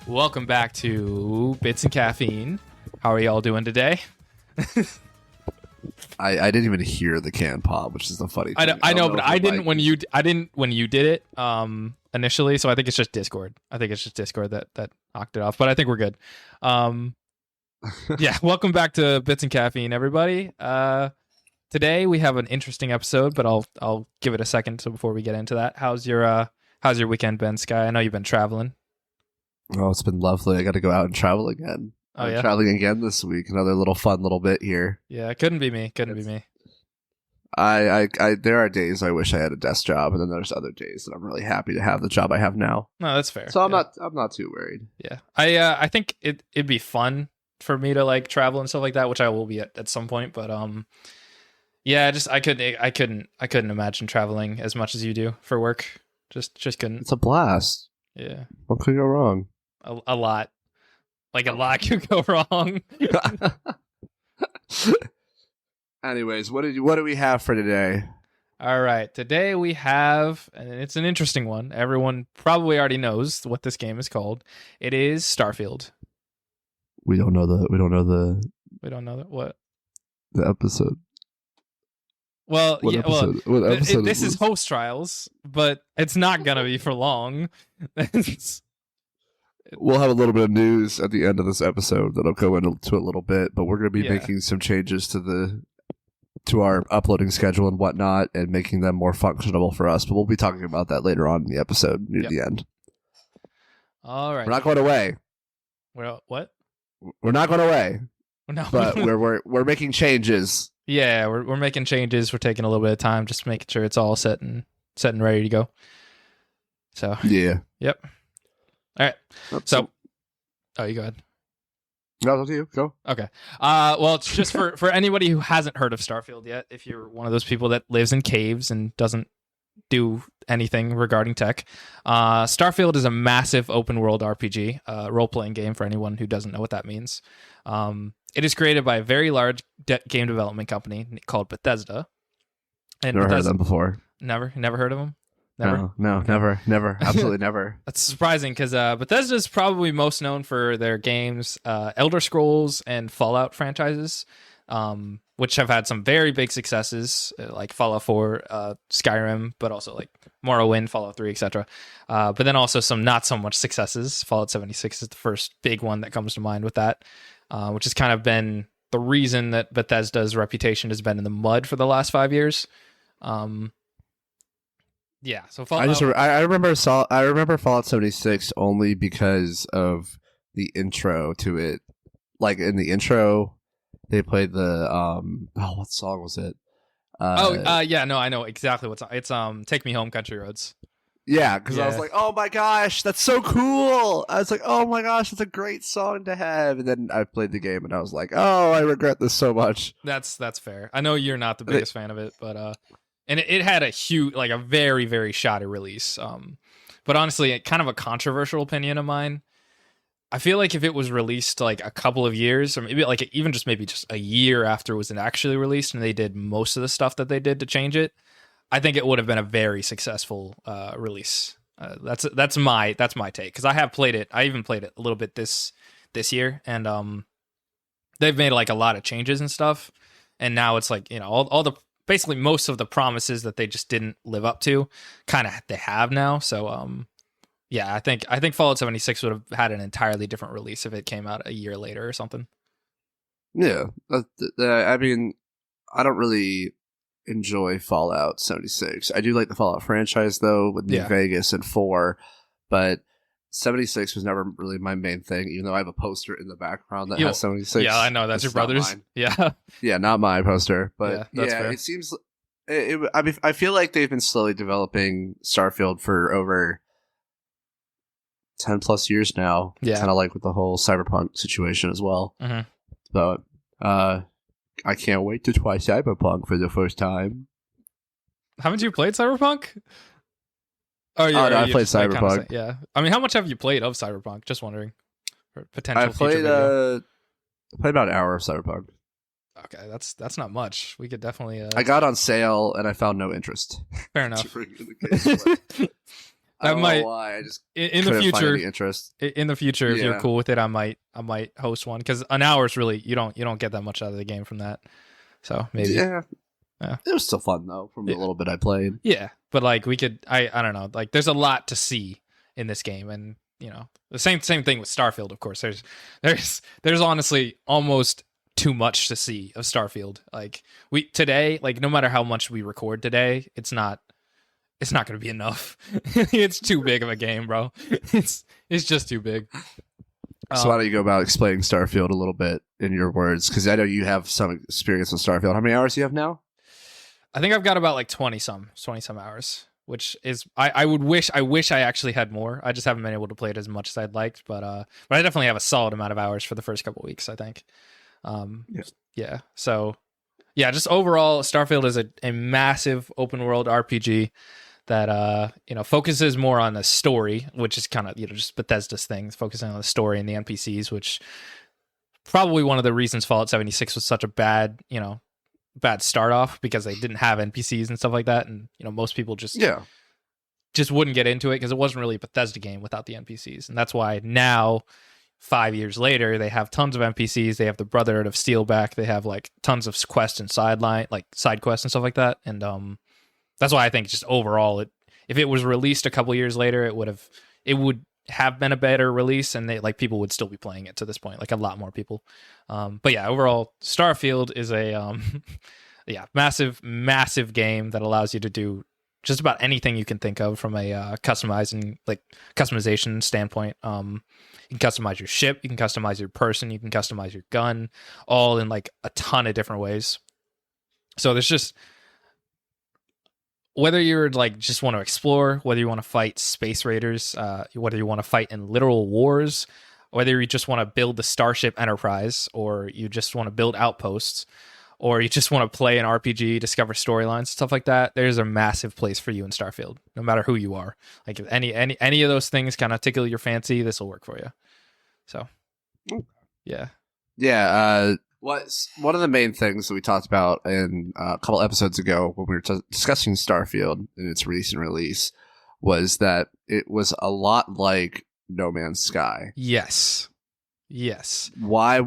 Welcome back to Bits and Caffeine. How are y'all doing today? I didn't even hear the can pop, which is the funny thing. I know, but I didn't when you did it initially. So I think it's just Discord. I think it's just Discord that knocked it off. But I think we're good. Yeah, welcome back to Bits and Caffeine, everybody. Today we have an interesting episode, but I'll give it a second before we get into that. How's your weekend been, Sky? I know you've been traveling. Oh, it's been lovely. I got to go out and travel again. Oh, yeah? I'm traveling again this week. Another fun little bit here. Yeah, it couldn't be me. Couldn't be me. I there are days I wish I had a desk job, and then there's other days that I'm really happy to have the job I have now. No, that's fair. So I'm not too worried. Yeah, I think it'd be fun for me to like travel and stuff like that, which I will be at some point. But yeah, just I couldn't imagine traveling as much as you do for work. Just couldn't. It's a blast. Yeah, what could go wrong? A lot. Like a lot could go wrong. Anyways, what do we have for today? All right, today we have, and it's an interesting one. Everyone probably already knows what this game is called. It is Starfield. We don't know the what the episode. Well, what yeah, episode? What episode this is Host Trials, but it's not gonna be for long. We'll have a little bit of news at the end of this episode that'll go into a little bit, but we're going to be making some changes to our uploading schedule and whatnot, and making them more functional for us. But we'll be talking about that later on in the episode near the end. All right, we're not going away. Well, what? We're not going away. No, but we're making changes. Yeah, we're making changes. We're taking a little bit of time, just making sure it's all set and ready to go. So yeah, yep. All right. So, you go ahead. No, that's you. Go. Okay. Well, it's just for anybody who hasn't heard of Starfield yet. If you're one of those people that lives in caves and doesn't do anything regarding tech, Starfield is a massive open world RPG, role playing game. For anyone who doesn't know what that means, it is created by a very large game development company called Bethesda. And never heard of them before. Never heard of them. Never, never, absolutely never. That's surprising because Bethesda is probably most known for their games, Elder Scrolls and Fallout franchises, which have had some very big successes, like Fallout 4, Skyrim, but also like Morrowind, Fallout 3, etc. But then also some not so much successes. Fallout 76 is the first big one that comes to mind with that, which has kind of been the reason that Bethesda's reputation has been in the mud for the last 5 years. Yeah, so Fallout. I remember Fallout 76 only because of the intro to it. Like in the intro, they played the what song was it? Yeah, no, I know exactly what song. It's "Take Me Home, Country Roads." Yeah, because I was like, oh my gosh, that's so cool. I was like, oh my gosh, that's a great song to have. And then I played the game and I was like, oh, I regret this so much. That's fair. I know you're not the biggest fan of it, but and it had a huge, like a very, very shoddy release. But honestly, kind of a controversial opinion of mine. I feel like if it was released like a couple of years, or maybe like even just a year after it was actually released, and they did most of the stuff that they did to change it, I think it would have been a very successful release. That's my take, because I have played it. I even played it a little bit this year, and they've made like a lot of changes and stuff, and now it's like, you know, all the basically most of the promises that they just didn't live up to, kind of they have now. So yeah, I think Fallout 76 would have had an entirely different release if it came out a year later or something. Yeah, I mean, I don't really enjoy Fallout 76. I do like the Fallout franchise though, with New Vegas and 4, but 76 was never really my main thing, even though I have a poster in the background that has 76. Yeah, I know, that's your brother's. Yeah. Yeah, not my poster, but that's fair. It seems I mean, I feel like they've been slowly developing Starfield for over 10 plus years now. Yeah. Kind of like with the whole Cyberpunk situation as well. Mm-hmm. But I can't wait to try Cyberpunk for the first time. Haven't you played Cyberpunk? Oh, no, I played Cyberpunk. Like, kind of, yeah. I mean, how much have you played of Cyberpunk? Just wondering. For potential I played about an hour of Cyberpunk. Okay, that's not much. We could definitely. I got on sale and I found no interest. Fair enough. I That don't might know why. I just in the couldn't find future. any interest. In the future, if you're Yeah. cool with it, I might host one because an hour is really you don't get that much out of the game from that. So maybe Yeah. Yeah. It was still fun though, from the Yeah. little bit I played. Yeah, but like we could, I don't know, like there's a lot to see in this game, and you know the same thing with Starfield. Of course, there's honestly almost too much to see of Starfield. Like we today, like no matter how much we record today, it's not going to be enough. It's too big of a game, bro. It's just too big. So why don't you go about explaining Starfield a little bit in your words? Because I know you have some experience with Starfield. How many hours do you have now? I think I've got about like 20 some hours, which is I wish I actually had more. I just haven't been able to play it as much as I'd liked, but I definitely have a solid amount of hours for the first couple weeks, I think. Yeah. So yeah, just overall Starfield is a massive open world RPG that focuses more on the story, which is kind of just Bethesda's things, focusing on the story and the NPCs, which probably one of the reasons Fallout 76 was such a bad start off, because they didn't have NPCs and stuff like that, and most people just wouldn't get into it because it wasn't really a Bethesda game without the NPCs. And that's why now 5 years later they have tons of NPCs. They have the Brotherhood of Steel back. They have like tons of quests and side quests and stuff like that. And that's why I think just overall if it was released a couple years later, it would have been a better release, and people would still be playing it to this point, like a lot more people. But yeah, overall Starfield is a massive game that allows you to do just about anything you can think of from a customization standpoint. You can customize your ship, you can customize your person, you can customize your gun, all in like a ton of different ways. So there's just, whether you're like just want to explore, whether you want to fight space raiders, whether you want to fight in literal wars, whether you just want to build the Starship Enterprise, or you just want to build outposts, or you just want to play an RPG, discover storylines, stuff like that, there's a massive place for you in Starfield, no matter who you are. Like if any of those things kind of tickle your fancy, this will work for you. So, yeah. Yeah, one of the main things that we talked about in a couple episodes ago when we were discussing Starfield and its recent release was that it was a lot like No Man's Sky. Yes. Why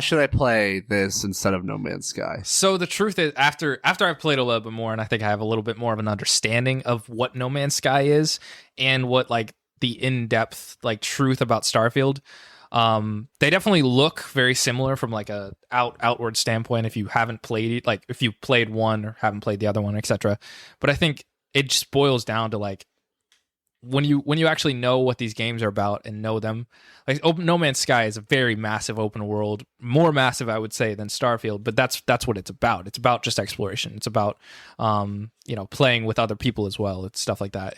should I play this instead of No Man's Sky? So the truth is, after I've played a little bit more, and I think I have a little bit more of an understanding of what No Man's Sky is and what like the in-depth like truth about Starfield, they definitely look very similar from like a outward standpoint if you haven't played it, like if you played one or haven't played the other one, etc. But I think it just boils down to like when you actually know what these games are about and know them. Like No Man's Sky is a very massive open world, more massive I would say than Starfield, but that's what it's about. It's about just exploration. It's about playing with other people as well. It's stuff like that.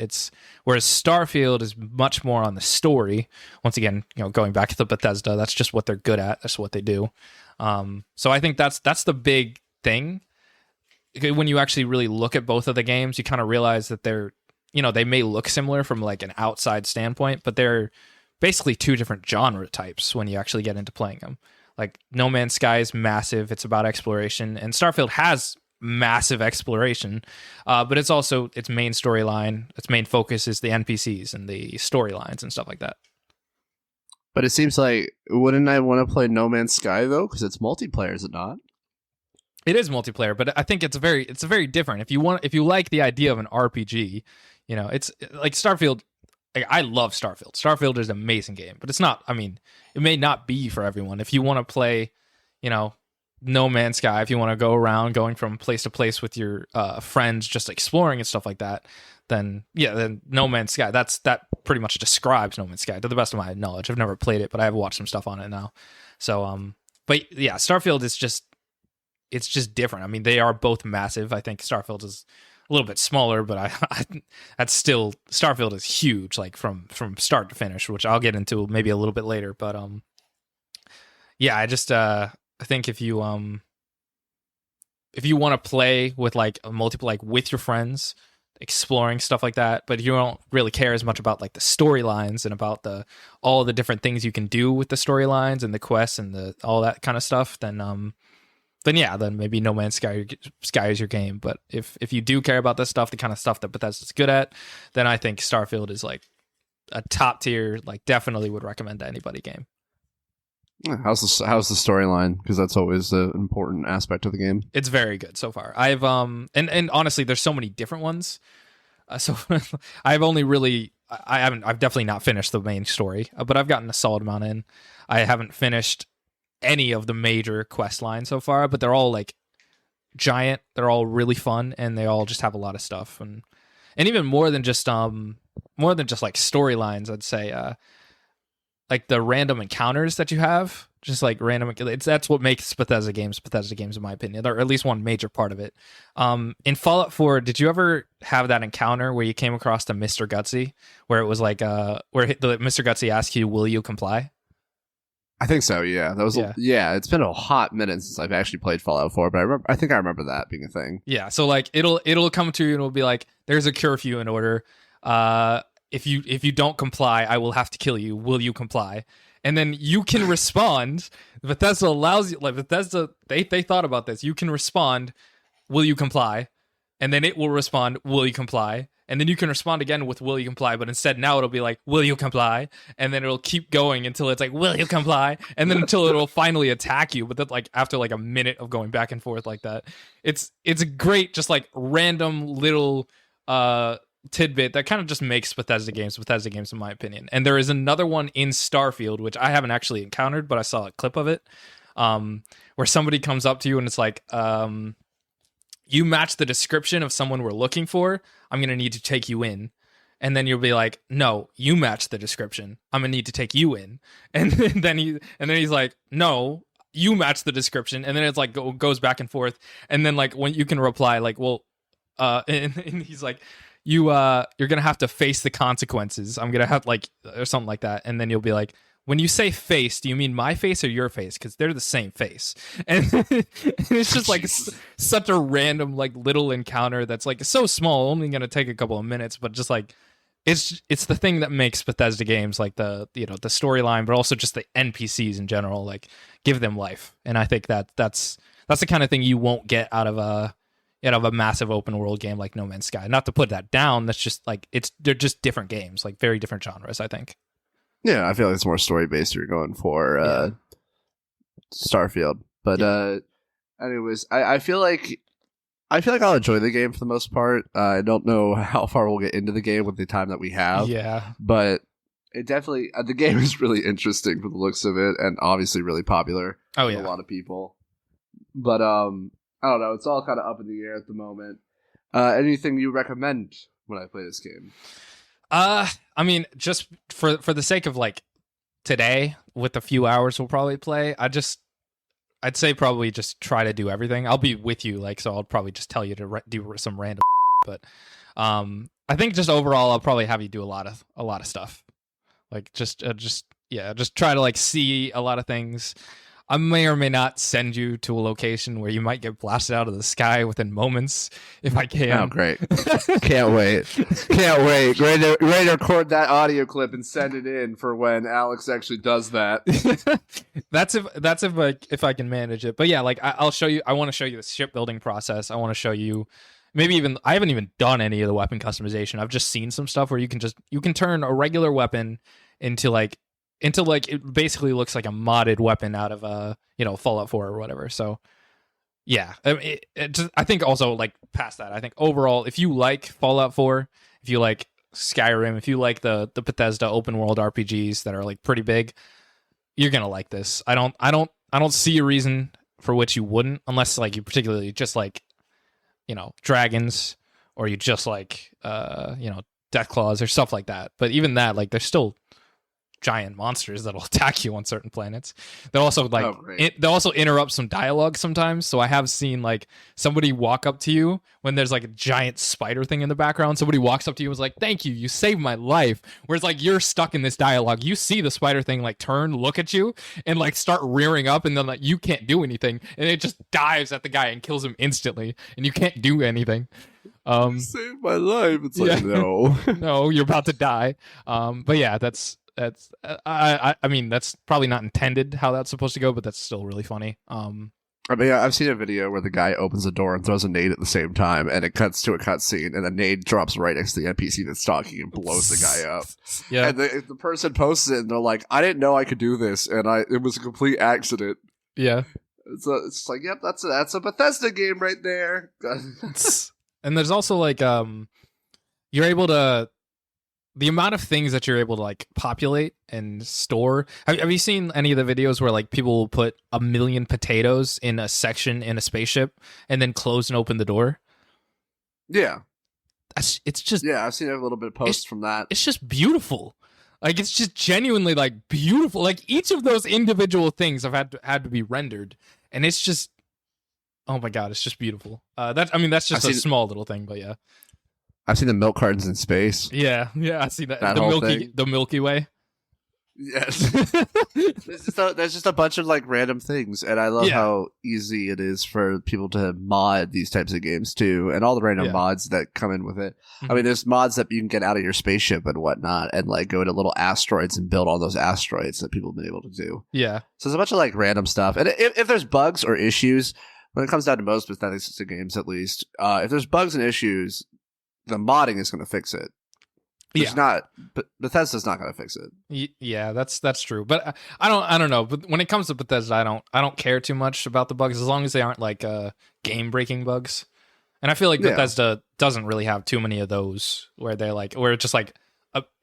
Whereas Starfield is much more on the story. Once again, going back to the Bethesda, that's just what they're good at. That's what they do. So I think that's the big thing. When you actually really look at both of the games, you kind of realize that they may look similar from like an outside standpoint, but they're basically two different genre types when you actually get into playing them. Like No Man's Sky is massive. It's about exploration, and Starfield has massive exploration, but it's also its main storyline. Its main focus is the NPCs and the storylines and stuff like that. But it seems like, wouldn't I want to play No Man's Sky though? Because it's multiplayer, is it not? It is multiplayer, but I think it's very different. If you like the idea of an RPG, it's like Starfield. Like, I love Starfield. Starfield is an amazing game, but it's not. I mean, it may not be for everyone. If you want to play, No Man's Sky, if you want to go around going from place to place with your friends, just exploring and stuff like that, then No Man's Sky. That pretty much describes No Man's Sky to the best of my knowledge. I've never played it, but I have watched some stuff on it now. So, but yeah, Starfield is it's just different. I mean, they are both massive. I think Starfield is a little bit smaller, but that's still, Starfield is huge, like from start to finish, which I'll get into maybe a little bit later. But yeah, I just I think if you want to play with like a multiple, like with your friends, exploring stuff like that, but you don't really care as much about like the storylines and about all the different things you can do with the storylines and the quests and all that kind of stuff, then then maybe No Man's Sky is your game. But if you do care about this stuff, the kind of stuff that Bethesda's good at, then I think Starfield is like a top tier, like definitely would recommend to anybody game. How's the storyline? Because that's always an important aspect of the game. It's very good so far. I've and honestly, there's so many different ones. So I've only really I've definitely not finished the main story, but I've gotten a solid amount in. I haven't finished any of the major quest lines so far, but they're all like giant. They're all really fun, and they all just have a lot of stuff, and even more than just like storylines. I'd say like the random encounters that you have, just like random. That's what makes Bethesda games, in my opinion, or at least one major part of it. In Fallout 4, did you ever have that encounter where you came across the Mr. Gutsy, where it was like where the Mr. Gutsy asks you, "Will you comply?" I think so. Yeah, that was. Yeah, it's been a hot minute since I've actually played Fallout 4, but I think I remember that being a thing. Yeah, so like it'll come to you and it'll be like, "There's a curfew in order. If you don't comply, I will have to kill you. Will you comply?" And then you can respond. Bethesda allows you, like Bethesda, they thought about this. You can respond, "Will you comply?" And then it will respond, "Will you comply?" And then you can respond again with "Will you comply?" But instead now it'll be like, "Will you comply?" And then it'll keep going until it's like, "Will you comply?" And then until it'll finally attack you. But then like after like a minute of going back and forth like that, it's a great, just like random little tidbit that kind of just makes Bethesda games in my opinion. And there is another one in Starfield, which I haven't actually encountered, but I saw a clip of it, where somebody comes up to you and it's like, you match the description of someone we're looking for, I'm going to need to take you in. And then you'll be like, "No, you match the description, I'm going to need to take you in." And then he's like, "No, you match the description." And then it's like goes back and forth. And then like when you can reply like, "Well," and he's like, you're going to have to face the consequences. I'm going to have like, or something like that. And then you'll be like, "When you say face, do you mean my face or your face? Because they're the same face." And it's just like such a random, like little encounter that's like so small, only going to take a couple of minutes, but just like, it's the thing that makes Bethesda games, like the storyline, but also just the NPCs in general, like give them life. And I think that's the kind of thing you won't get out of a massive open world game like No Man's Sky. Not to put that down, that's just like they're just different games, like very different genres, I think. Yeah, I feel like it's more story based you're going for Starfield. But anyways, I feel like I'll enjoy the game for the most part. I don't know how far we'll get into the game with the time that we have. Yeah. But it definitely the game is really interesting for the looks of it, and obviously really popular with a lot of people. But I don't know, it's all kind of up in the air at the moment. Anything you recommend when I play this game? I mean, just for the sake of like today, with the few hours we'll probably play, I'd say probably just try to do everything. I'll be with you, like, so I'll probably just tell you to do some random, but I think just overall I'll probably have you do a lot of stuff, like just try to like see a lot of things. I may or may not send you to a location where you might get blasted out of the sky within moments if I can. Oh, great. Can't wait. Can't wait. Ready to record that audio clip and send it in for when Alex actually does that. That's if I can manage it. But yeah, like I'll show you. I want to show you the shipbuilding process. I want to show you I haven't even done any of the weapon customization. I've just seen some stuff where you can turn a regular weapon into it basically looks like a modded weapon out of Fallout 4 or whatever. So yeah, I think also like past that, I think overall, if you like Fallout 4, if you like Skyrim, if you like the Bethesda open world RPGs that are like pretty big, you're gonna like this. I don't see a reason for which you wouldn't, unless like you particularly just like dragons, or you just like death claws or stuff like that. But even that, like, there's still giant monsters that'll attack you on certain planets. They'll also they'll also interrupt some dialogue sometimes. So I have seen like somebody walk up to you when there's like a giant spider thing in the background. Somebody walks up to you and was like, "Thank you, you saved my life." Whereas like you're stuck in this dialogue, you see the spider thing like turn, look at you, and like start rearing up, and then like you can't do anything, and it just dives at the guy and kills him instantly, and you can't do anything. You saved my life. It's like, no, no, you're about to die. But yeah, that's I mean, that's probably not intended how that's supposed to go, but that's still really funny. I mean, I've seen a video where the guy opens the door and throws a nade at the same time, and it cuts to a cutscene, and the nade drops right next to the NPC that's talking and blows the guy up. Yeah. And the person posts it, and they're like, "I didn't know I could do this, and it was a complete accident." Yeah. So it's like, yep, that's a Bethesda game right there. And there's also like you're able to, the amount of things that you're able to like populate and store. Have you seen any of the videos where like people will put 1 million potatoes in a section in a spaceship and then close and open the door? Yeah. It's just, yeah, I've seen a little bit of posts from that. It's just beautiful. Like, it's just genuinely like beautiful. Like, each of those individual things have had to be rendered, and it's just, oh my god, it's just beautiful. That's just a small little thing, but yeah. I've seen the milk cartons in space. Yeah, I see that. Thing. The Milky Way. Yes. there's just a bunch of like random things, and I love how easy it is for people to mod these types of games too, and all the random mods that come in with it. Mm-hmm. I mean, there's mods that you can get out of your spaceship and whatnot, and like go to little asteroids and build all those asteroids that people have been able to do. Yeah. So there's a bunch of like random stuff, and if there's bugs or issues, when it comes down to most Bethesda games, at least, if there's bugs and issues, the modding is going to fix it. Bethesda's not going to fix it. Yeah, that's true. But I don't know. But when it comes to Bethesda, I don't care too much about the bugs as long as they aren't like game breaking bugs. And I feel like Bethesda doesn't really have too many of those where it's just like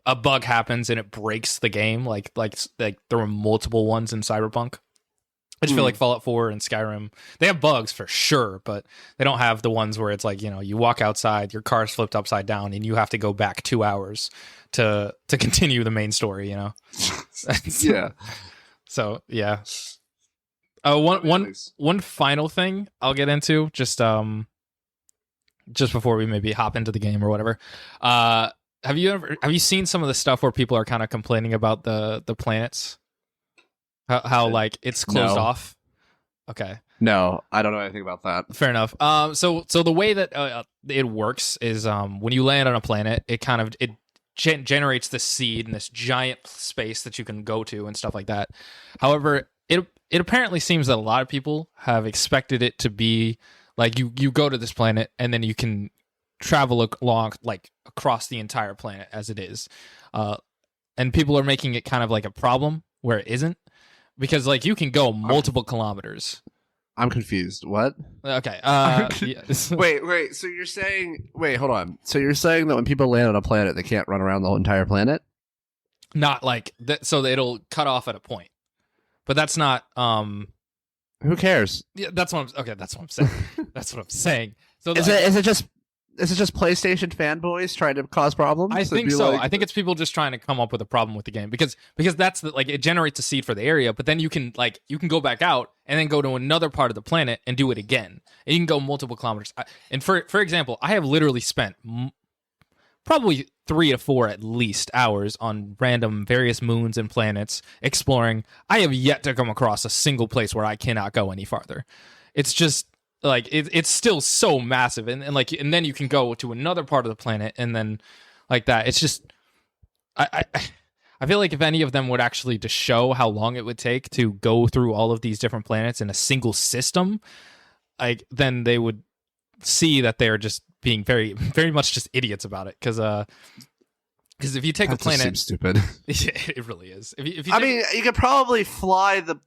a bug happens and it breaks the game. Like there were multiple ones in Cyberpunk. I just feel like Fallout 4 and Skyrim, they have bugs for sure, but they don't have the ones where it's like, you walk outside, your car's flipped upside down, and you have to go back 2 hours to continue the main story, Yeah. So, yeah. One final thing I'll get into, just before we maybe hop into the game or whatever. Have you seen some of the stuff where people are kind of complaining about the planets? How like it's closed off? Okay. No, I don't know anything about that. Fair enough. So the way that it works is when you land on a planet, it generates this seed in this giant space that you can go to and stuff like that. However, it apparently seems that a lot of people have expected it to be like you go to this planet and then you can travel along like across the entire planet as it is, and people are making it kind of like a problem where it isn't. Because, like, you can go multiple kilometers. I'm confused. What? Okay. Wait. So you're saying... Wait, hold on. So you're saying that when people land on a planet, they can't run around the whole entire planet? Not like... that. So it'll cut off at a point. But that's not... Who cares? Yeah, that's what I'm saying. That's what I'm saying. So Is it just PlayStation fanboys trying to cause problems? I think so. I think it's people just trying to come up with a problem with the game because that's it generates a seed for the area, but then you can go back out and then go to another part of the planet and do it again. And you can go multiple kilometers. And for example, I have literally spent probably 3 to 4 at least hours on random various moons and planets exploring. I have yet to come across a single place where I cannot go any farther. It's just like it's still so massive, and then you can go to another part of the planet, and then like that. It's just I feel like if any of them would actually just show how long it would take to go through all of these different planets in a single system, like then they would see that they're just being very very much just idiots about it. Because if you take a planet, seems stupid. It really is. If you could probably fly the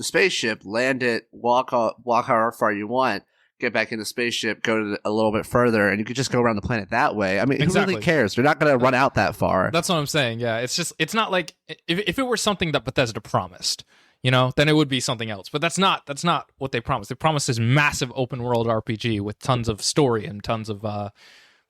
spaceship, land it, walk however far you want, get back in the spaceship, go to a little bit further, and you could just go around the planet that way. I mean, Who really cares? They're not going to run out that far. That's what I'm saying. Yeah, it's not like if it were something that Bethesda promised, then it would be something else. But that's not what they promised. They promised this massive open world RPG with tons of story and tons of, but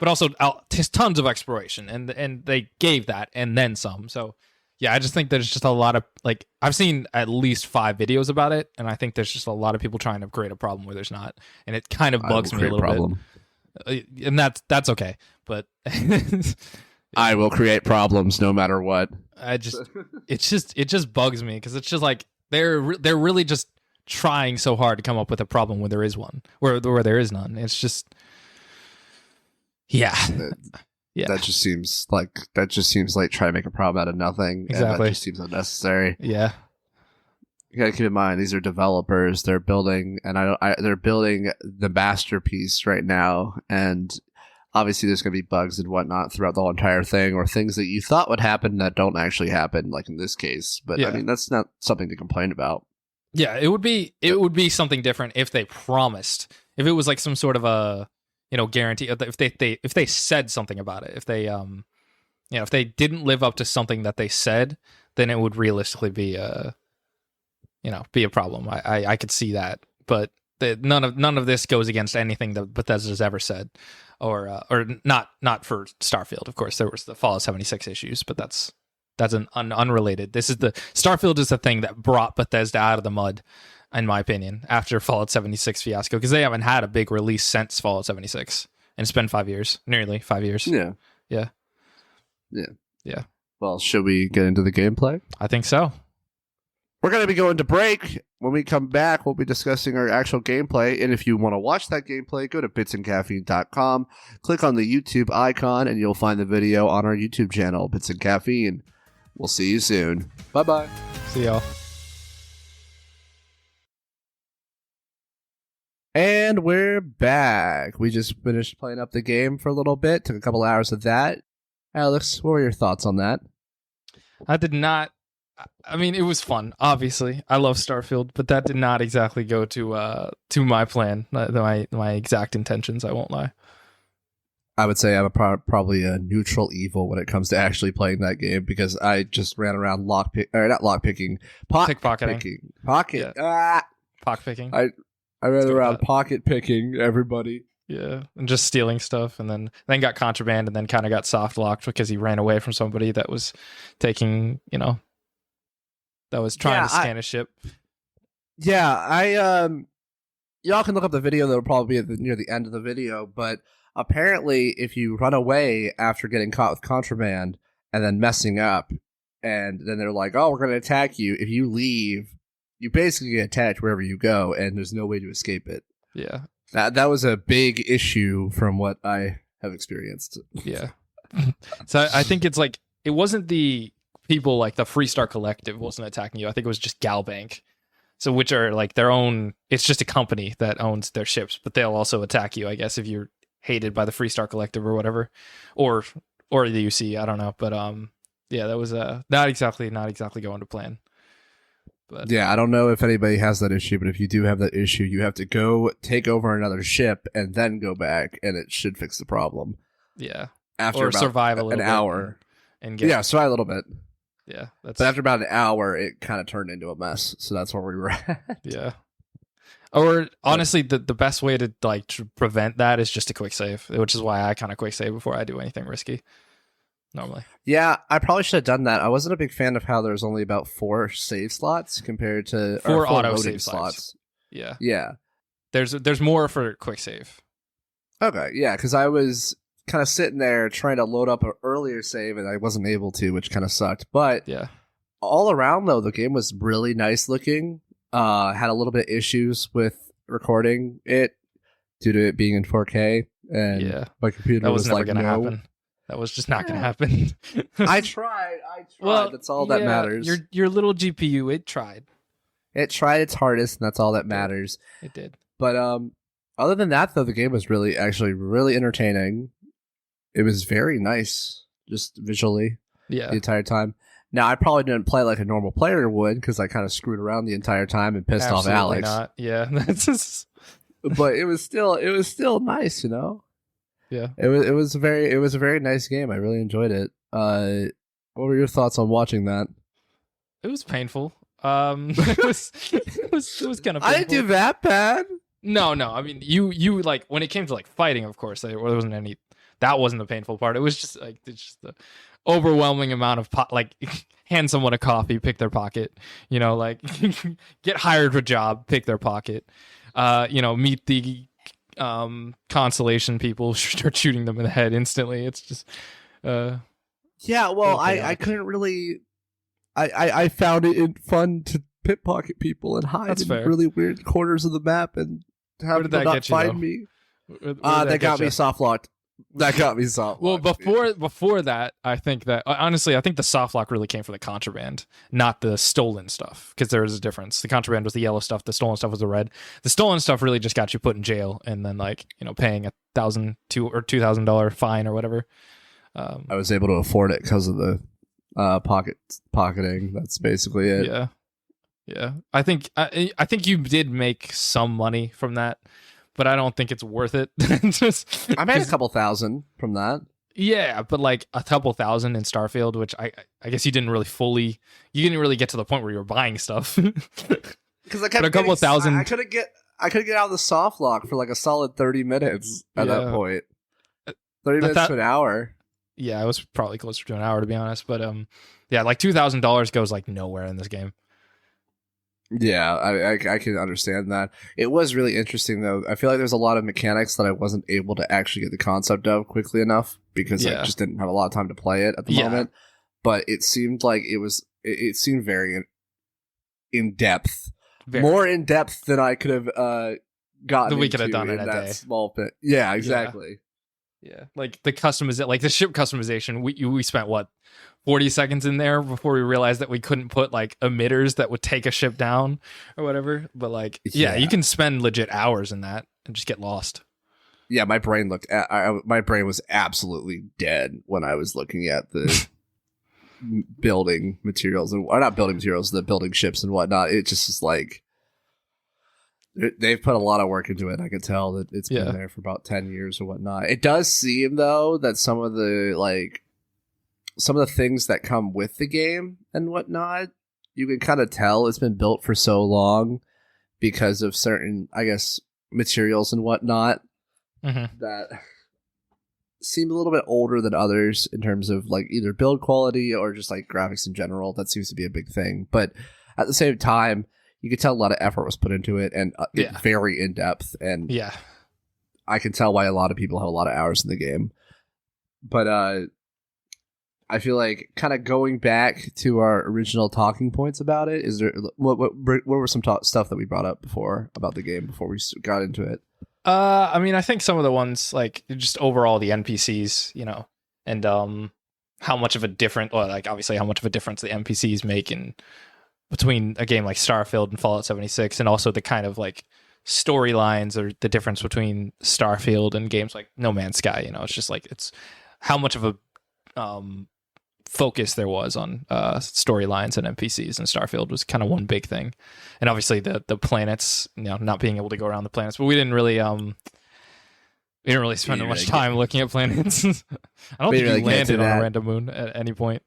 also tons of exploration, and they gave that and then some. So. Yeah, I just think there's just a lot of, like, I've seen at least 5 videos about it, and I think there's just a lot of people trying to create a problem where there's not, and it kind of bugs me a little bit. And that's okay, but... I will create problems no matter what. It just bugs me, because it's just like, they're really just trying so hard to come up with a problem when there is one, where there is none. It's just... Yeah. Yeah. That just seems like trying to make a problem out of nothing. Exactly. And that just seems unnecessary. Yeah. you got to keep in mind these are developers. They're building, and they're building the masterpiece right now, and obviously there's going to be bugs and whatnot throughout the whole entire thing, or things that you thought would happen that don't actually happen, like in this case. But I mean, that's not something to complain about. Yeah, it would be something different if they promised. If it was like some sort of a, guarantee. If they said something about it. If they if they didn't live up to something that they said, then it would realistically be a problem. I could see that, but none of this goes against anything that Bethesda's ever said, or not for Starfield. Of course, there was the Fallout 76 issues, but that's an unrelated. This is the Starfield is the thing that brought Bethesda out of the mud, in my opinion, after Fallout 76 fiasco, because they haven't had a big release since Fallout 76, and it's been 5 years, nearly 5 years. Yeah. Well, should we get into the gameplay? I think so. We're going to be going to break. When we come back, we'll be discussing our actual gameplay. And if you want to watch that gameplay, go to bitsandcaffeine.com, click on the YouTube icon, and you'll find the video on our YouTube channel, Bits and Caffeine. We'll see you soon. Bye-bye. See y'all. And we're back. We just finished playing up the game for a little bit. Took a couple hours of that. Alex, what were your thoughts on that? I did not. I mean, it was fun. Obviously, I love Starfield, but that did not exactly go to my plan, my exact intentions. I won't lie. I would say I'm probably a neutral evil when it comes to actually playing that game, because I just ran around pickpocketing. Pocket-picking. I ran around pocket picking everybody. Yeah, and just stealing stuff, and then got contraband, and then kind of got soft locked because he ran away from somebody that was taking, that was trying to scan a ship. Yeah, y'all can look up the video. That'll probably be near the end of the video, but apparently if you run away after getting caught with contraband and then messing up, and then they're like, oh, we're going to attack you, if you leave, you basically get attacked wherever you go, and there's no way to escape it. Yeah. That was a big issue from what I have experienced. Yeah. So I think it's like, it wasn't the people like the Freestar Collective wasn't attacking you. I think it was just Galbank. So which are like their own, it's just a company that owns their ships, but they'll also attack you, I guess, if you're hated by the Freestar Collective or whatever, or the UC, I don't know. But yeah, that was not exactly going to plan. But yeah, I don't know if anybody has that issue, but if you do have that issue, you have to go take over another ship and then go back, and it should fix the problem. Yeah, after or survive a little an hour, and survive a little bit. Yeah, but after about an hour, it kind of turned into a mess. So that's where we were at. Yeah. Or honestly, the best way to prevent that is just a quick save, which is why I kind of quick save before I do anything risky. Normally. Yeah, I probably should have done that. I wasn't a big fan of how there's only about 4 save slots compared to 4 auto save slots. Yeah. Yeah. There's more for quick save. Okay, yeah, because I was kind of sitting there trying to load up an earlier save, and I wasn't able to, which kind of sucked. But yeah, all around though, the game was really nice looking. Had a little bit of issues with recording it due to it being in 4K, and my computer was never going to happen. That was just not going to happen. I tried. Well, that's all that matters. Your little GPU, it tried. It tried its hardest, and that's all that matters. It did. But other than that, though, the game was really entertaining. It was very nice, just visually, the entire time. Now, I probably didn't play like a normal player would, because I kind of screwed around the entire time and pissed off Alex. Not. Yeah, that's just. But it was still nice, Yeah, it was a very nice game. I really enjoyed it. What were your thoughts on watching that? It was painful. It was kind of painful. I didn't do that bad. No. I mean, you like when it came to like fighting, of course, there wasn't any. That wasn't the painful part. It was just like the overwhelming amount of hand someone a coffee, pick their pocket. Like get hired for a job, pick their pocket. Meet the Constellation people, start shooting them in the head instantly. It's just yeah, well, I couldn't really I found it fun to pickpocket people and hide in really weird corners of the map and have them not find me. They got me soft locked. That got me soft. Well, before that, I think that honestly, I think the soft lock really came from the contraband, not the stolen stuff, because there is a difference. The contraband was the yellow stuff, the stolen stuff was the red. The stolen stuff really just got you put in jail and then like paying $1,000 or $2,000 fine or whatever. I was able to afford it because of the pocketing. That's basically it. Yeah. I think you did make some money from that, but I don't think it's worth it. I made a couple thousand from that. Yeah, but like a couple thousand in Starfield, which I guess you didn't really get to the point where you were buying stuff. Because I kept a couple thousand. I couldn't get out of the soft lock for like a solid 30 minutes at that point. 30 minutes to an hour. Yeah, it was probably closer to an hour to be honest. But yeah, like $2,000 goes like nowhere in this game. Yeah, I can understand that. It was really interesting, though. I feel like there's a lot of mechanics that I wasn't able to actually get the concept of quickly enough because I just didn't have a lot of time to play it at the moment. But it seemed like it seemed very in depth. More in depth than I could have gotten. We could have done in a that day. Small bit. Yeah, exactly. Yeah, like the customization, like the ship customization. We spent what 40 seconds in there before we realized that we couldn't put like emitters that would take a ship down or whatever. But like, yeah, you can spend legit hours in that and just get lost. Yeah, my brain was absolutely dead when I was looking at the building materials or not building materials, the building ships and whatnot. It just is like they've put a lot of work into it. I could tell that it's been there for about 10 years or whatnot. It does seem though that some of the things that come with the game and whatnot, you can kind of tell it's been built for so long because of certain, I guess, materials and whatnot that seem a little bit older than others in terms of like either build quality or just like graphics in general. That seems to be a big thing. But at the same time, you could tell a lot of effort was put into it and it's very in depth. And I can tell why a lot of people have a lot of hours in the game. But I feel like kind of going back to our original talking points about it, is there what were some stuff that we brought up before about the game before we got into it? I mean, I think some of the ones like just overall the NPCs, and how much of a difference, well, like obviously how much of a difference the NPCs make in between a game like Starfield and Fallout 76, and also the kind of like storylines or the difference between Starfield and games like No Man's Sky. It's just like it's how much of a focus there was on storylines and NPCs, and Starfield was kind of one big thing. And obviously the planets, not being able to go around the planets, but we didn't really spend much time looking at planets. I don't think we landed on a random moon at any point.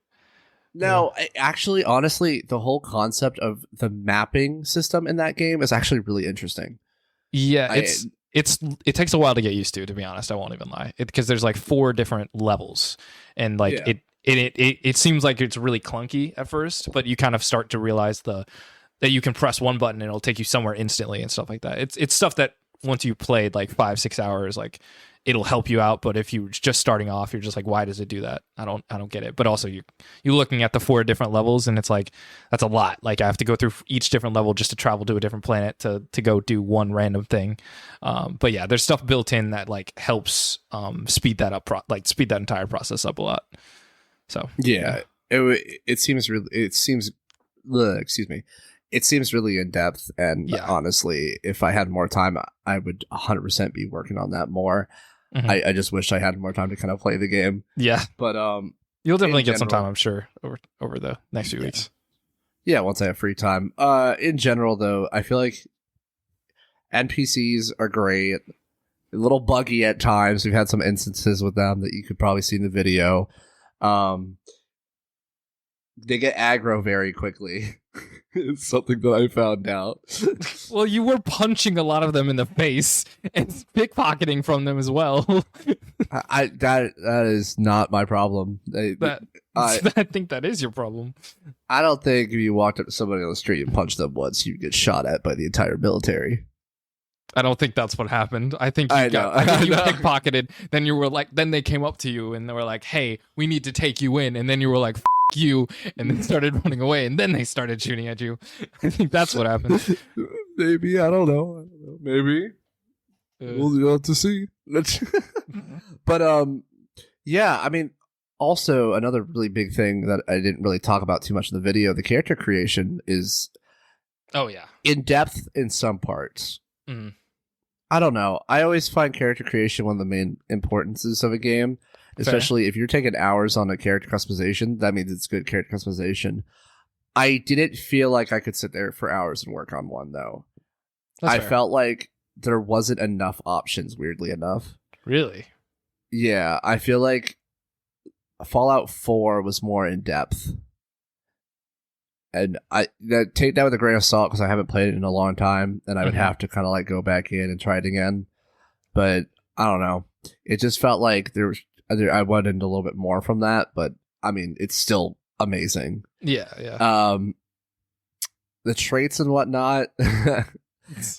No, actually, honestly, the whole concept of the mapping system in that game is actually really interesting. Yeah, it takes a while to get used to be honest. I won't even lie, because there's like 4 different levels, and like it seems like it's really clunky at first, but you kind of start to realize that you can press one button and it'll take you somewhere instantly and stuff like that. It's stuff that once you played like 5-6 hours, like it'll help you out. But if you're just starting off, you're just like, why does it do that? I don't get it. But also you're looking at the 4 different levels, and it's like, that's a lot. Like I have to go through each different level just to travel to a different planet to go do one random thing. But yeah, there's stuff built in that like helps speed that up, speed that entire process up a lot. So yeah. It seems really in depth, and honestly, if I had more time, I would 100% be working on that more. I just wish I had more time to kind of play the game. Yeah, but you'll definitely get some time, I'm sure, over the next few weeks. Yeah, once I have free time. In general, though, I feel like NPCs are great. A little buggy at times. We've had some instances with them that you could probably see in the video. They get aggro very quickly. It's something that I found out. Well, you were punching a lot of them in the face and pickpocketing from them as well. That is not my problem. I think that is your problem. I don't think if you walked up to somebody on the street and punched them once, you'd get shot at by the entire military. I don't think that's what happened. I think you pickpocketed. Then they came up to you and they were like, "Hey, we need to take you in." And then you were like, "F you," and then started running away. And then they started shooting at you. I think that's what happened. Maybe, I don't know. Maybe. We'll have to see. But yeah, I mean, also another really big thing that I didn't really talk about too much in the video, the character creation is in depth in some parts. Mm. I don't know. I always find character creation one of the main importances of a game, especially if you're taking hours on a character customization. That means it's good character customization. I didn't feel like I could sit there for hours and work on one, though. I felt like there wasn't enough options, weirdly enough. Really? Yeah, I feel like Fallout 4 was more in depth. And I take that with a grain of salt because I haven't played it in a long time, and I would have to kind of like go back in and try it again. But I don't know. It just felt like I wanted a little bit more from that, but I mean, it's still amazing. Yeah. The traits and whatnot.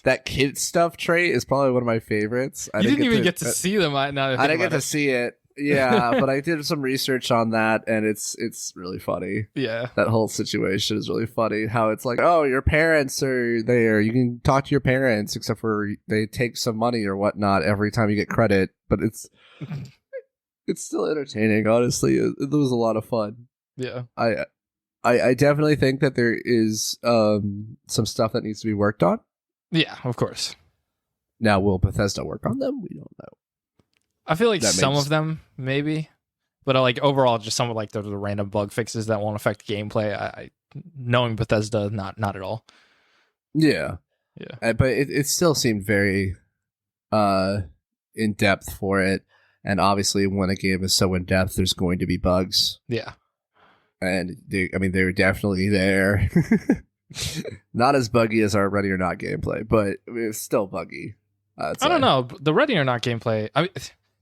That kid stuff trait is probably one of my favorites. You didn't even get to see them. I didn't get to see it. Yeah, but I did some research on that, and it's really funny. Yeah, that whole situation is really funny. How it's like, oh, your parents are there. You can talk to your parents, except for they take some money or whatnot every time you get credit. But it's still entertaining. Honestly, it was a lot of fun. Yeah, I definitely think that there is some stuff that needs to be worked on. Yeah, of course. Now, will Bethesda work on them? We don't know. I feel like some of them, maybe. But like overall, just some of like the random bug fixes that won't affect gameplay. I knowing Bethesda, not at all. Yeah. But it still seemed very in depth for it. And obviously, when a game is so in depth, there's going to be bugs. Yeah. And they were definitely there. Not as buggy as our Ready or Not gameplay, but it's still buggy. I don't know. The Ready or Not gameplay, I mean,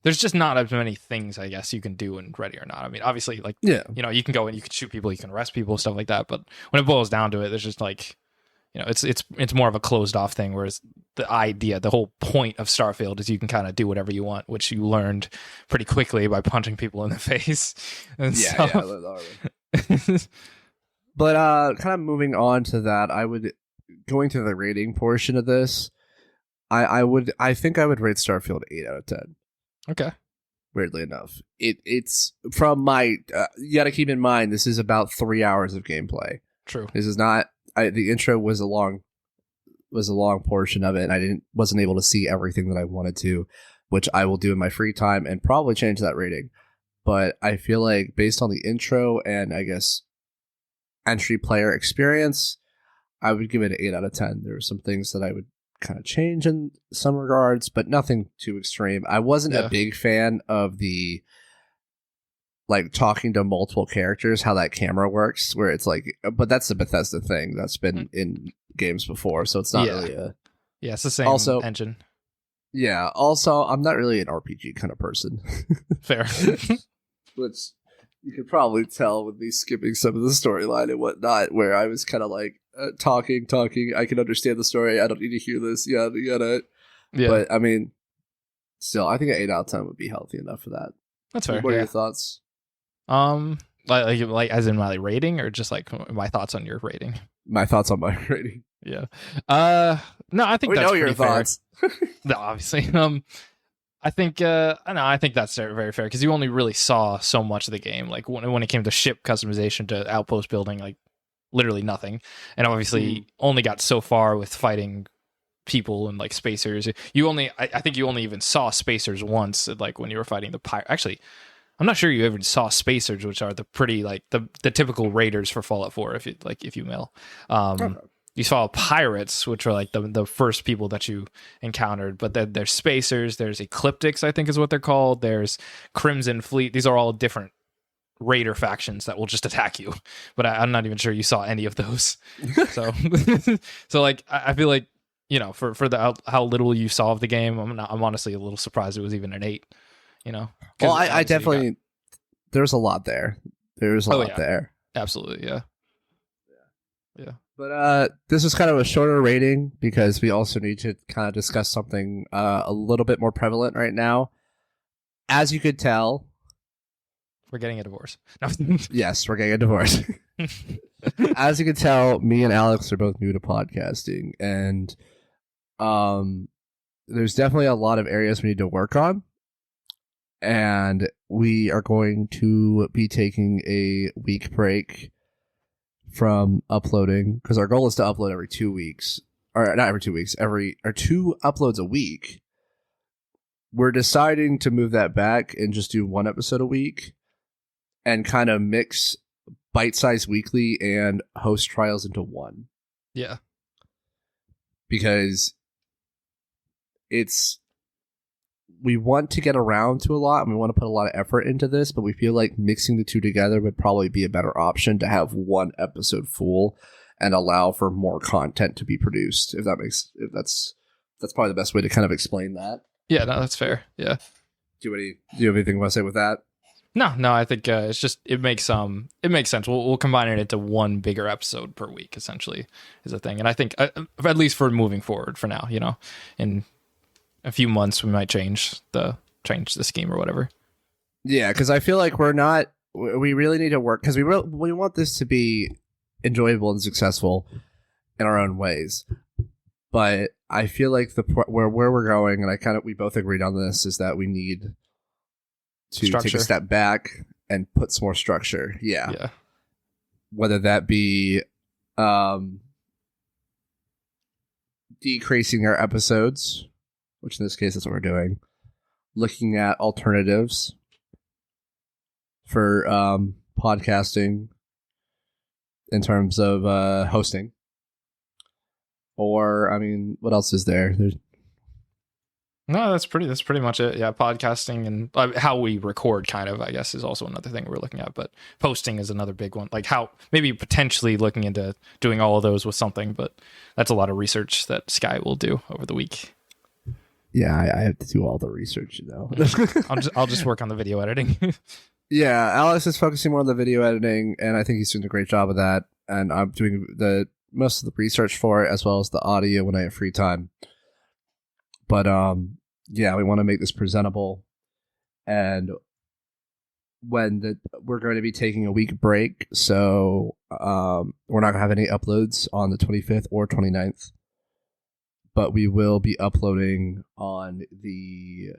there's just not as many things, I guess, you can do in Ready or Not. I mean, obviously, like, you know, you can go and you can shoot people, you can arrest people, stuff like that. But when it boils down to it, there's just like, you know, it's more of a closed off thing. Whereas the whole point of Starfield is you can kind of do whatever you want, which you learned pretty quickly by punching people in the face. And But kind of moving on to that, going to the rating portion of this, I think I would rate Starfield 8 out of 10. Okay. Weirdly enough, it's from my. You got to keep in mind this is about 3 hours of gameplay. True. This is not. The intro was a long portion of it, and I wasn't able to see everything that I wanted to, which I will do in my free time and probably change that rating. But I feel like based on the intro and I guess entry player experience, I would give it an 8 out of 10. There were some things that I would kind of change in some regards, but nothing too extreme. I wasn't a big fan of the like talking to multiple characters, how that camera works, where it's like, but that's the Bethesda thing that's been in games before, so it's not really it's the same engine. Yeah, also, I'm not really an RPG kind of person. Fair. Which you could probably tell with me skipping some of the storyline and whatnot, where I was kind of like, talking. I can understand the story. I don't need to hear this. Yada. Yeah. But, I mean, still, I think an 8 out of 10 would be healthy enough for that. That's fair. What are your thoughts? Like as in my rating, or just like my thoughts on your rating? My thoughts on my rating. Yeah. No, I think that's your thoughts. No, obviously. I think that's very fair because you only really saw so much of the game. Like when it came to ship customization to outpost building, like literally nothing, and obviously only got so far with fighting people and like spacers. I think you only even saw spacers once, like when you were fighting the pirate. Actually, I'm not sure you ever saw spacers, which are the pretty like the typical raiders for Fallout 4. If you will, you saw pirates, which are like the first people that you encountered. But then there's spacers, there's ecliptics, I think is what they're called. There's Crimson Fleet. These are all different raider factions that will just attack you. But I'm not even sure you saw any of those. So like I feel like, you know, for how little you saw of the game, I'm honestly a little surprised it was even an 8. You know, well, I definitely there's a lot there. There's a lot there. Absolutely, yeah. But this is kind of a shorter rating because we also need to kind of discuss something a little bit more prevalent right now. As you could tell, we're getting a divorce. No. Yes, we're getting a divorce. As you can tell, me and Alex are both new to podcasting, and there's definitely a lot of areas we need to work on. And we are going to be taking a week break from uploading, because our goal is to upload every 2 weeks. Or not every 2 weeks, or 2 uploads a week. We're deciding to move that back and just do 1 episode a week and kind of mix Byte-Sized Weekly and Host Trials into one. Yeah. Because we want to get around to a lot and we want to put a lot of effort into this, but we feel like mixing the two together would probably be a better option to have 1 episode full and allow for more content to be produced. If that's probably the best way to kind of explain that. Yeah, no, that's fair. Yeah. Do you have anything you want to say with that? No, I think it's just it makes sense. We'll combine it into 1 bigger episode per week. Essentially, is a thing, and I think at least for moving forward, for now, in a few months we might change the scheme or whatever. Yeah, because I feel like we really need to work, because we want this to be enjoyable and successful in our own ways. But I feel like where we're going, and we both agreed on this, is that we need to take a step back and put some more structure. Yeah. Whether that be decreasing our episodes, which in this case is what we're doing, looking at alternatives for podcasting in terms of hosting. Or, I mean, what else is there? No, that's pretty much it. Yeah, podcasting and how we record, kind of, I guess, is also another thing we're looking at. But posting is another big one. Like how maybe potentially looking into doing all of those with something, but that's a lot of research that Sky will do over the week. Yeah, I have to do all the research, I'll just work on the video editing. Yeah, Alex is focusing more on the video editing, and I think he's doing a great job of that. And I'm doing most of the research for it, as well as the audio when I have free time. But yeah, we want to make this presentable, and we're going to be taking a week break, so we're not going to have any uploads on the 25th or 29th, but we will be uploading on the...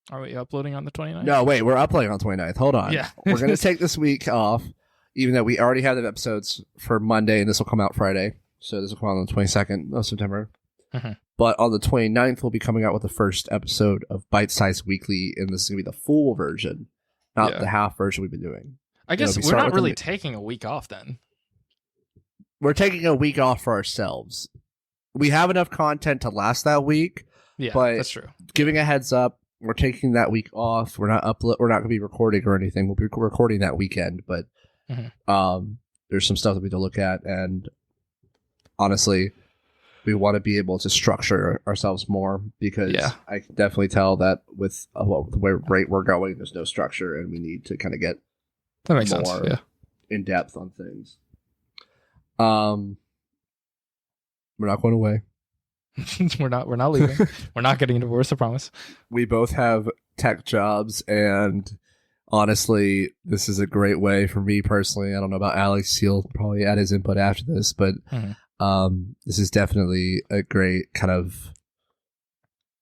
Are we uploading on the 29th? No, wait, we're uploading on the 29th. Hold on. Yeah. We're going to take this week off, even though we already have the episodes for Monday, and this will come out Friday. So this will come out on the 22nd of September. Mm-hmm. But on the 29th, we'll be coming out with the first episode of Byte-Sized Weekly, and this is going to be the full version, not the half version we've been doing. I guess we're not really taking a week off then. We're taking a week off for ourselves. We have enough content to last that week. Yeah, but that's true. Giving a heads up, we're taking that week off. We're not going to be recording or anything. We'll be recording that weekend, but there's some stuff that we need to look at, and honestly, we want to be able to structure ourselves more, because I can definitely tell that with the rate we're going, there's no structure, and we need to kind of get more in depth on things. We're not going away. We're not leaving. We're not getting divorced, I promise. We both have tech jobs, and honestly, this is a great way for me personally. I don't know about Alex. He'll probably add his input after this, but this is definitely a great kind of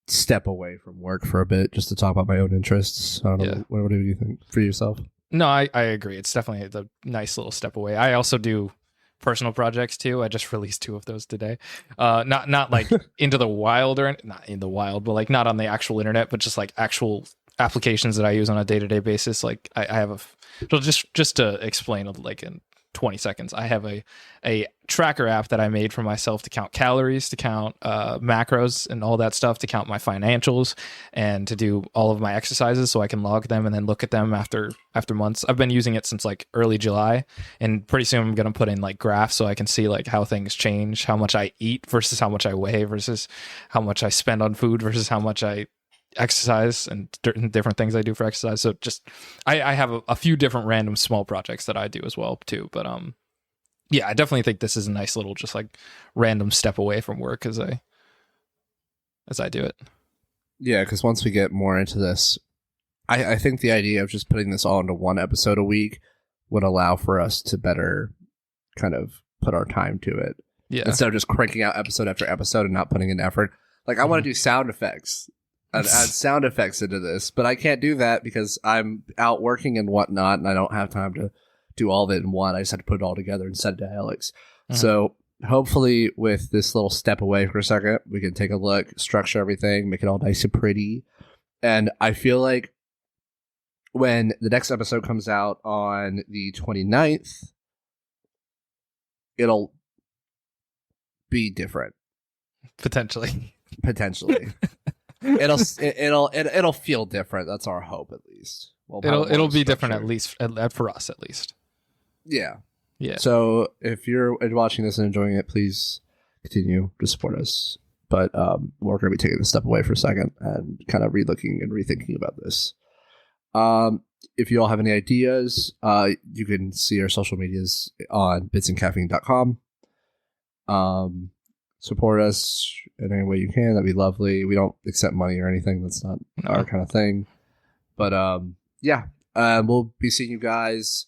step away from work for a bit, just to talk about my own interests. I don't know. What do you think for yourself? No, I agree. It's definitely a nice little step away. I also do personal projects too. I just released 2 of those today. Not like into the wild, or not in the wild, but like not on the actual internet, but just like actual applications that I use on a day-to-day basis. Like I have just to explain, like in 20 seconds, I have a tracker app that I made for myself to count calories, to count macros and all that stuff, to count my financials, and to do all of my exercises so I can log them and then look at them after months. I've been using it since like early July, and pretty soon I'm going to put in like graphs so I can see like how things change, how much I eat versus how much I weigh versus how much I spend on food versus how much I exercise, and different things I do for exercise. So just I have a few different random small projects that I do as well too. But yeah, I definitely think this is a nice little just like random step away from work as I do it. Yeah, because once we get more into this, I think the idea of just putting this all into 1 episode a week would allow for us to better kind of put our time to it. Yeah. Instead of just cranking out episode after episode and not putting in effort. Like, I want to do sound effects and add sound effects into this, but I can't do that because I'm out working and whatnot, and I don't have time to do all of it in one. I just have to put it all together and send it to Alex. So hopefully with this little step away for a second, we can take a look, structure everything, make it all nice and pretty. And I feel like when the next episode comes out on the 29th, it'll be different. Potentially. It'll feel different. That's our hope, at least. It'll be different, at least for us, at least. Yeah. Yeah. So if you're watching this and enjoying it, please continue to support us. But we're going to be taking a step away for a second and kind of relooking and rethinking about this. If you all have any ideas, you can see our social medias on bitsandcaffeine.com. Support us in any way you can. That'd be lovely. We don't accept money or anything. That's not our kind of thing. But yeah, we'll be seeing you guys,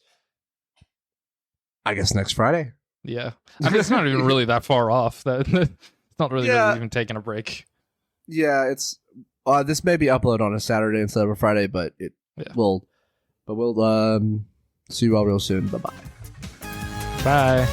I guess, next Friday. Yeah. I mean, it's not even really that far off. It's not really even taking a break. Yeah, it's this may be uploaded on a Saturday instead of a Friday, but we'll see you all real soon. Bye-bye. Bye.